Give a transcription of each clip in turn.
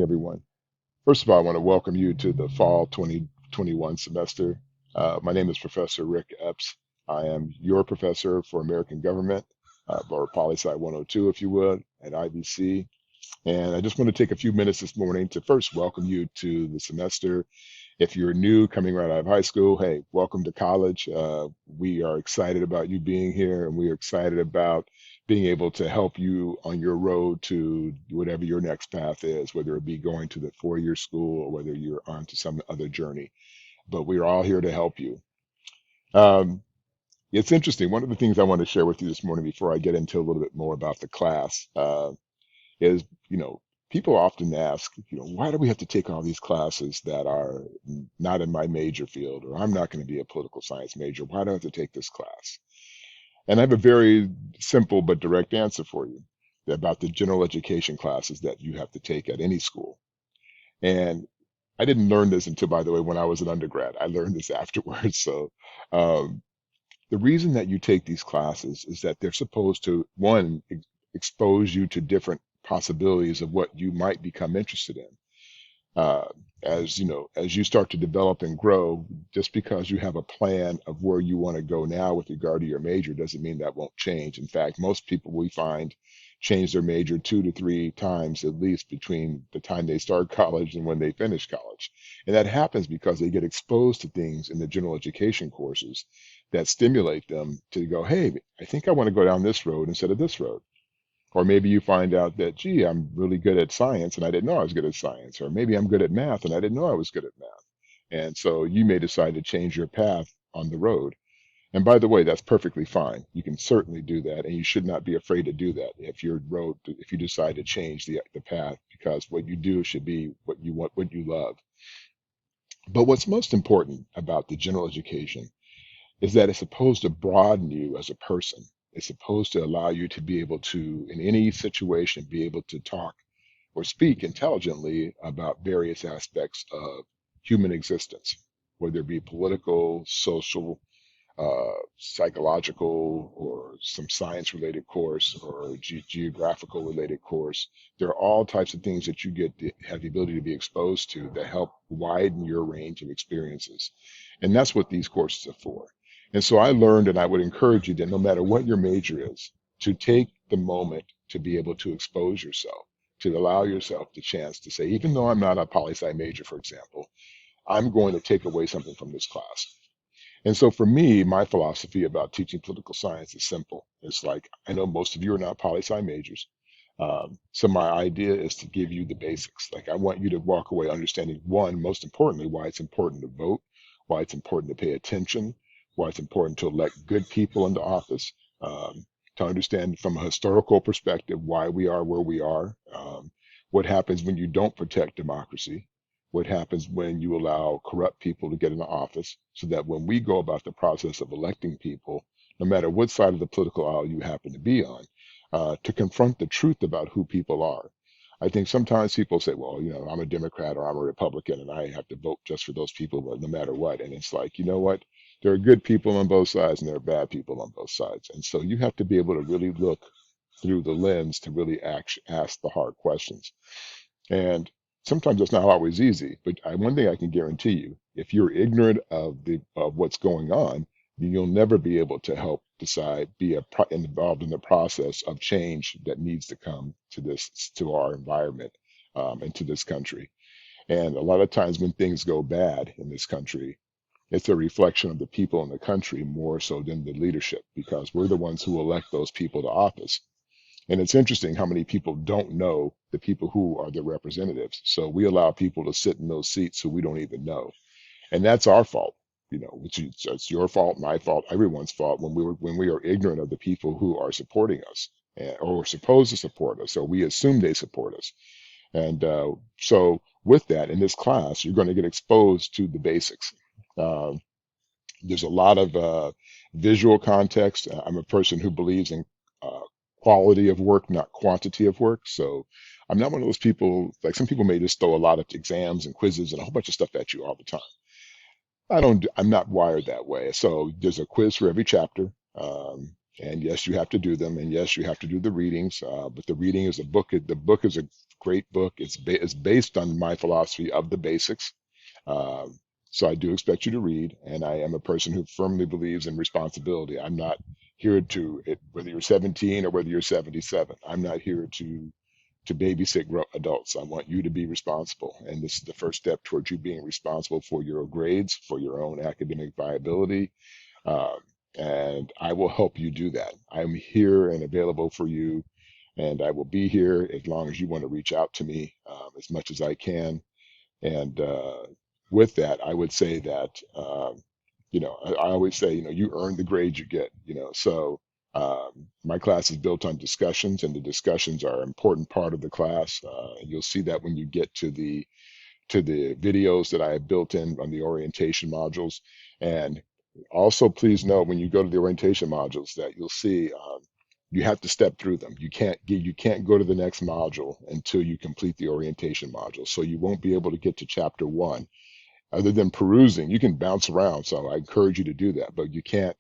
Everyone. First of all, I want to welcome you to the fall 2021 semester. My name is Professor Rick Epps. I am your professor for American Government, or Poli Sci 102, if you would, at IBC. And I just want to take a few minutes this morning to first welcome you to the semester. If you're new coming right out of high school, hey, welcome to college. We are excited about you being here, and we are excited about being able to help you on your road to whatever your next path is, whether it be going to the four-year school or whether you're on to some other journey. But we're all here to help you. Um, it's interesting. One of the things I want to share with you this morning before I get into a little bit more about the class is, people often ask, why do we have to take all these classes that are not in my major field, or I'm not going to be a political science major. Why do I have to take this class? And I have a very simple but direct answer for you about the general education classes that you have to take at any school. And I didn't learn this until, by the way, when I was an undergrad. I learned this afterwards. So um, the reason that you take these classes is that they're supposed to, one, expose you to different possibilities of what you might become interested in. Uh, as you know, as you start to develop and grow, just because you have a plan of where you want to go now with regard to your major doesn't mean that won't change. In fact, most people we find change their major 2 to 3 times at least between the time they start college and when they finish college. And that happens because they get exposed to things in the general education courses that stimulate them to go, hey, I think I want to go down this road instead of this road. Or maybe you find out that, gee, I'm really good at science and I didn't know I was good at science. Or maybe I'm good at math and I didn't know I was good at math. And so you may decide to change your path on the road. And by the way, that's perfectly fine. You can certainly do that, and you should not be afraid to do that if you decide to change the path, because what you do should be what you want, what you love. But what's most important about the general education is that it's supposed to broaden you as a person. It's supposed to allow you to be able to, in any situation, be able to talk or speak intelligently about various aspects of human existence, whether it be political, social, psychological, or some science related course, or geographical related course. There are all types of things that you have the ability to be exposed to that help widen your range of experiences. And that's what these courses are for. And so I learned, and I would encourage you that no matter what your major is, to take the moment to be able to expose yourself, to allow yourself the chance to say, even though I'm not a poli sci major, for example, I'm going to take away something from this class. And so for me, my philosophy about teaching political science is simple. It's like, I know most of you are not poli sci majors. So my idea is to give you the basics. Like, I want you to walk away understanding, one, most importantly, why it's important to vote, why it's important to pay attention, why it's important to elect good people into office, to understand from a historical perspective why we are where we are, what happens when you don't protect democracy, what happens when you allow corrupt people to get into office, so that when we go about the process of electing people, no matter what side of the political aisle you happen to be on, to confront the truth about who people are. I think sometimes people say, well, I'm a Democrat or I'm a Republican and I have to vote just for those people, but no matter what. And it's like, you know what? There are good people on both sides and there are bad people on both sides. And so you have to be able to really look through the lens to really ask the hard questions. And sometimes it's not always easy, but one thing I can guarantee you, if you're ignorant of what's going on, you'll never be able to help decide, involved in the process of change that needs to come to our environment, and to this country. And a lot of times when things go bad in this country, it's a reflection of the people in the country more so than the leadership, because we're the ones who elect those people to office. And it's interesting how many people don't know the people who are their representatives. So we allow people to sit in those seats who we don't even know. And that's our fault, which is it's your fault, my fault, everyone's fault when we are ignorant of the people who are supporting us, or are supposed to support us, or we assume they support us. And so with that, in this class, you're going to get exposed to the basics. Uh, there's a lot of visual context. I'm a person who believes in uh, quality of work, not quantity of work. So I'm not one of those people, like some people may just throw a lot of exams and quizzes and a whole bunch of stuff at you all the time. I'm not wired that way. So there's a quiz for every chapter. And yes, you have to do them. And yes, you have to do the readings. But the reading is the book is a great book. It's based on my philosophy of the basics. Um, so I do expect you to read, and I am a person who firmly believes in responsibility. I'm not here whether you're 17 or whether you're 77. I'm not here to babysit adults. I want you to be responsible, and this is the first step towards you being responsible for your grades, for your own academic viability, um, and I will help you do that. I'm here and available for you, and I will be here as long as you want to reach out to me as much as I can. And with that, I would say that, I always say, you earn the grade you get, so my class is built on discussions, and the discussions are an important part of the class. You'll see that when you get to the videos that I have built in on the orientation modules. And also, please know when you go to the orientation modules that you'll see you have to step through them. You can't go to the next module until you complete the orientation module. So you won't be able to get to chapter one other than perusing. You can bounce around, so I encourage you to do that, but you can't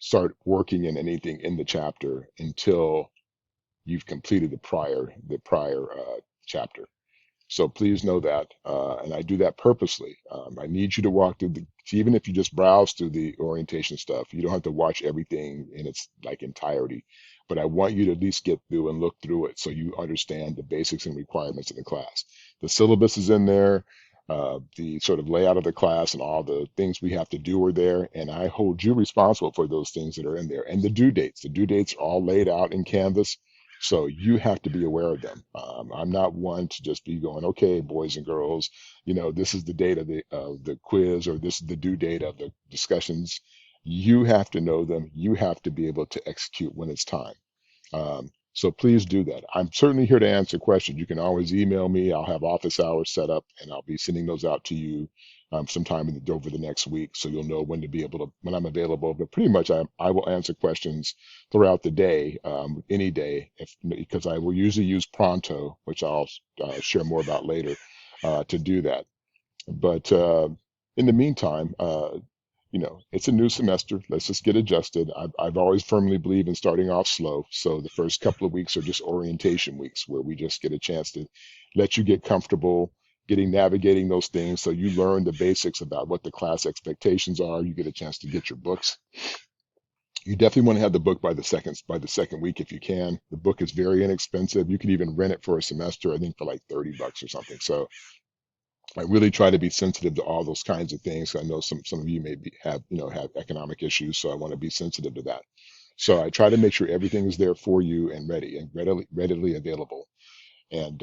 start working in anything in the chapter until you've completed the prior chapter. So please know that, and I do that purposely. I need you to walk through even if you just browse through the orientation stuff, you don't have to watch everything in its like entirety, but I want you to at least get through and look through it so you understand the basics and requirements of the class. The syllabus is in there, the sort of layout of the class and all the things we have to do are there, and I hold you responsible for those things that are in there. And the due dates. The due dates are all laid out in Canvas. So you have to be aware of them. I'm not one to just be going, okay, boys and girls, this is the date of the quiz, or this is the due date of the discussions. You have to know them. You have to be able to execute when it's time. So please do that. I'm certainly here to answer questions. You can always email me. I'll have office hours set up, and I'll be sending those out to you sometime over the next week, so you'll know when I'm available. But pretty much, I will answer questions throughout the day, any day, because I will usually use Pronto, which I'll share more about later, to do that. But in the meantime, it's a new semester. Let's just get adjusted. I've always firmly believed in starting off slow. So the first couple of weeks are just orientation weeks where we just get a chance to let you get comfortable navigating those things. So you learn the basics about what the class expectations are. You get a chance to get your books. You definitely want to have the book by the second week if you can. The book is very inexpensive. You can even rent it for a semester, I think for like $30 or something. So I really try to be sensitive to all those kinds of things. I know some of you have economic issues, so I want to be sensitive to that. So I try to make sure everything is there for you and ready and readily available. And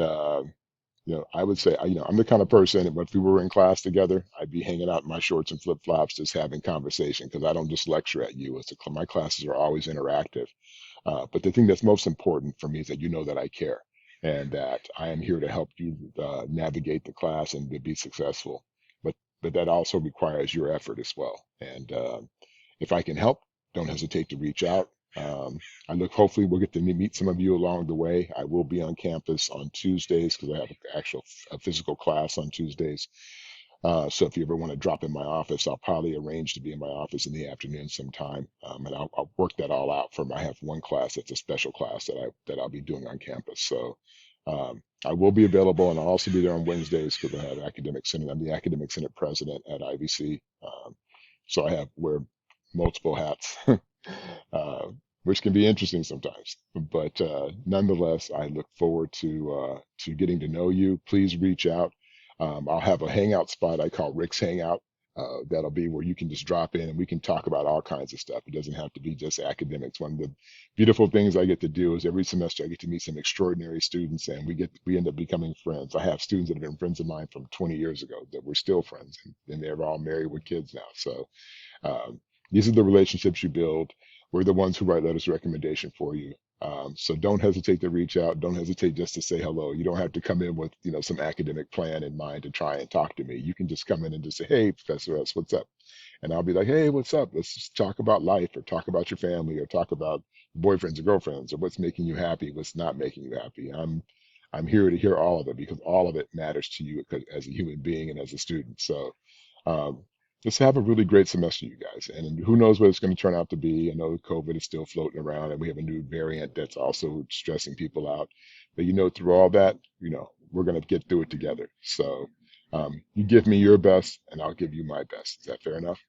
I would say, I'm the kind of person, if we were in class together, I'd be hanging out in my shorts and flip flops, just having conversation, because I don't just lecture at you. My classes are always interactive. But the thing that's most important for me is that you know that I care and that I am here to help you navigate the class and to be successful. But that also requires your effort as well. And if I can help, don't hesitate to reach out. Hopefully we'll get to meet some of you along the way. I will be on campus on Tuesdays because I have a physical class on Tuesdays. So if you ever want to drop in my office, I'll probably arrange to be in my office in the afternoon sometime, and I'll work that all out. I have one class that's a special class that I'll be doing on campus. So I will be available, and I'll also be there on Wednesdays because I have academic senate. I'm the academic senate president at IVC, so I have wear multiple hats, uh, which can be interesting sometimes. But nonetheless, I look forward to getting to know you. Please reach out. I'll have a hangout spot I call Rick's Hangout. That'll be where you can just drop in and we can talk about all kinds of stuff. It doesn't have to be just academics. One of the beautiful things I get to do is every semester I get to meet some extraordinary students, and we end up becoming friends. I have students that have been friends of mine from 20 years ago that we're still friends, and they're all married with kids now. So um, these are the relationships you build. We're the ones who write letters of recommendation for you. So don't hesitate to reach out. Don't hesitate just to say hello. You don't have to come in with, some academic plan in mind to try and talk to me. You can just come in and just say, "Hey, Professor S, what's up?" And I'll be like, "Hey, what's up? Let's just talk about life, or talk about your family, or talk about boyfriends or girlfriends, or what's making you happy, what's not making you happy." I'm here to hear all of it because all of it matters to you as a human being and as a student. So um, let's have a really great semester, you guys. And who knows what it's going to turn out to be. I know COVID is still floating around, and we have a new variant that's also stressing people out. But through all that, we're going to get through it together. So you give me your best, and I'll give you my best. Is that fair enough?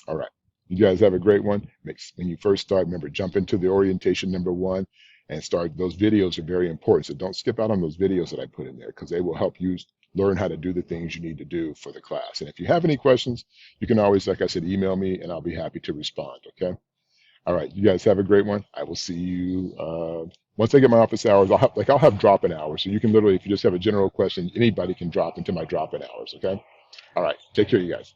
All right. You guys have a great one. When you first start, remember, jump into the orientation number one and start. Those videos are very important. So don't skip out on those videos that I put in there because they will help you learn how to do the things you need to do for the class. And if you have any questions, you can always, like I said, email me and I'll be happy to respond. Okay. All right. You guys have a great one. I will see you once I get my office hours. I'll have drop-in hours. So you can literally, if you just have a general question, anybody can drop into my drop-in hours. Okay. All right. Take care, you guys.